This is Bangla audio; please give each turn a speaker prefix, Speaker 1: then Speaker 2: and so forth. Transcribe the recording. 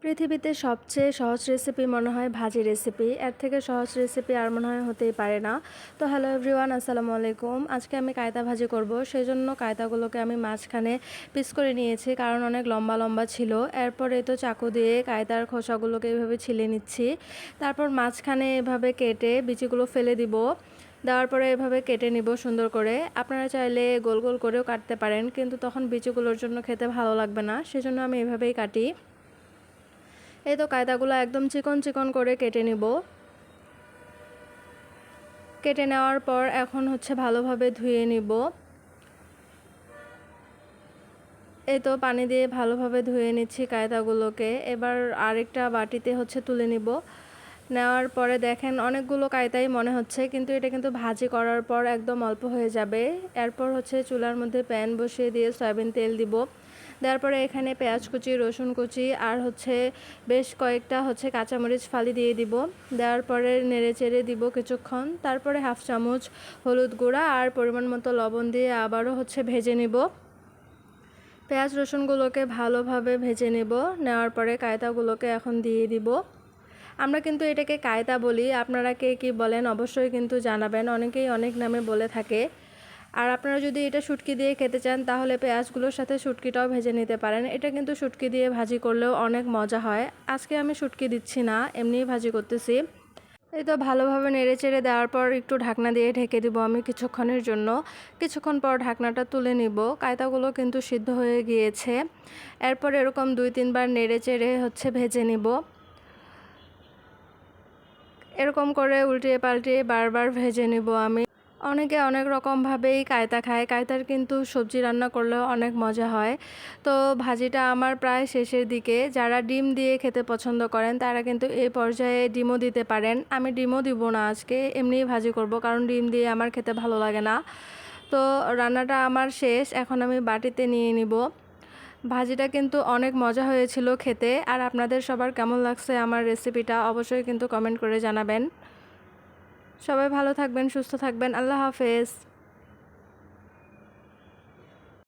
Speaker 1: পৃথিবীতে সবচেয়ে সহজ রেসিপি মনে হয় ভাজি রেসিপি। এর থেকে সহজ রেসিপি আর মনে হয় হতেই পারে না। তো হ্যালো এভরিওয়ান, আসসালামু আলাইকুম। আজকে আমি কায়তা ভাজি করব, সেজন্য কায়তাগুলোকে আমি মাঝখানে পিস করে নিয়েছি, কারণ অনেক লম্বা লম্বা ছিল। এরপরে তো চাকু দিয়ে কায়তার খোসাগুলোকে এভাবে ছিলে নিচ্ছি। তারপর মাঝখানে এভাবে কেটে বিচিগুলো ফেলে দিব। দেওয়ার পরে এভাবে কেটে নিব সুন্দর করে। আপনারা চাইলে গোল গোল করেও কাটতে পারেন, কিন্তু তখন বিচিগুলোর জন্য খেতে ভালো লাগবে না, সেজন্য আমি এভাবেই কাটি। এই তো কায়দাগুলো একদম চিকন চিকন করে কেটে নিব। কেটে নেওয়ার পর এখন ভালোভাবে ধুয়ে নিব। এই তো পানি দিয়ে ভালোভাবে ধুয়ে নিচ্ছি কায়দাগুলোকে। এবার আরেকটা বাটিতে তুলে নিব। নেওয়ার পরে দেখেন অনেকগুলো কায়দাই মনে হচ্ছে, কিন্তু এটা কিন্তু ভাজি করার পর একদম অল্প হয়ে যাবে। এরপর চুলার মধ্যে প্যান বসিয়ে দিয়ে সয়াবিন তেল দিব। দেওয়ার পরে এখানে পেঁয়াজ কুচি, রসুন কুচি আর বেশ কয়েকটা কাঁচামরিচ ফালি দিয়ে দিব। দেওয়ার পরে নেড়ে চেড়ে দিব কিছুক্ষণ। তারপরে হাফ চামচ হলুদ গুঁড়া আর পরিমাণ মতো লবণ দিয়ে আবারও ভেজে নিব। পেঁয়াজ রসুনগুলোকে ভালোভাবে ভেজে নেব। নেওয়ার পরে কায়তাগুলোকে এখন দিয়ে দিব। আমরা কিন্তু এটাকে কায়তা বলি, আপনারা কে কী বলেন অবশ্যই কিন্তু জানাবেন। অনেকেই অনেক নামে বলে থাকে। আর আপনারা যদি এটা শুটকি দিয়ে খেতে চান, তাহলে পেঁয়াজগুলোর সাথে শুটকিটাও ভেজে নিতে পারেন। এটা কিন্তু শুটকি দিয়ে ভাজি করলেও অনেক মজা হয়। আজকে আমি শুটকি দিচ্ছি না, এমনিই ভাজি করতেছি। এই তো ভালোভাবে নেড়ে চেড়ে দেওয়ার পর একটু ঢাকনা দিয়ে ঢেকে দিব আমি কিছুক্ষণের জন্য। কিছুক্ষণ পর ঢাকনাটা তুলে নিব। কায়তাগুলো কিন্তু সিদ্ধ হয়ে গিয়েছে। এরপর এরকম 2-3 বার নেড়ে চেড়ে ভেজে নিব। এরকম করে উল্টিয়ে পাল্টিয়ে বারবার ভেজে নিব আমি। অনেকে অনেক রকমভাবেই কায়তা খায়। কায়তার কিন্তু সবজি রান্না করলেও অনেক মজা হয়। তো ভাজিটা আমার প্রায় শেষের দিকে। যারা ডিম দিয়ে খেতে পছন্দ করেন, তারা কিন্তু এই পর্যায়ে ডিমও দিতে পারেন। আমি ডিমও দিব না আজকে, এমনিই ভাজি করব, কারণ ডিম দিয়ে আমার খেতে ভালো লাগে না। তো রান্নাটা আমার শেষ, এখন আমি বাটিতে নিয়ে নিব। ভাজিটা কিন্তু অনেক মজা হয়েছিল খেতে। আর আপনাদের সবার কেমন লাগছে আমার রেসিপিটা অবশ্যই কিন্তু কমেন্ট করে জানাবেন। সবাই ভালো থাকবেন, সুস্থ থাকবেন। আল্লাহ হাফেজ।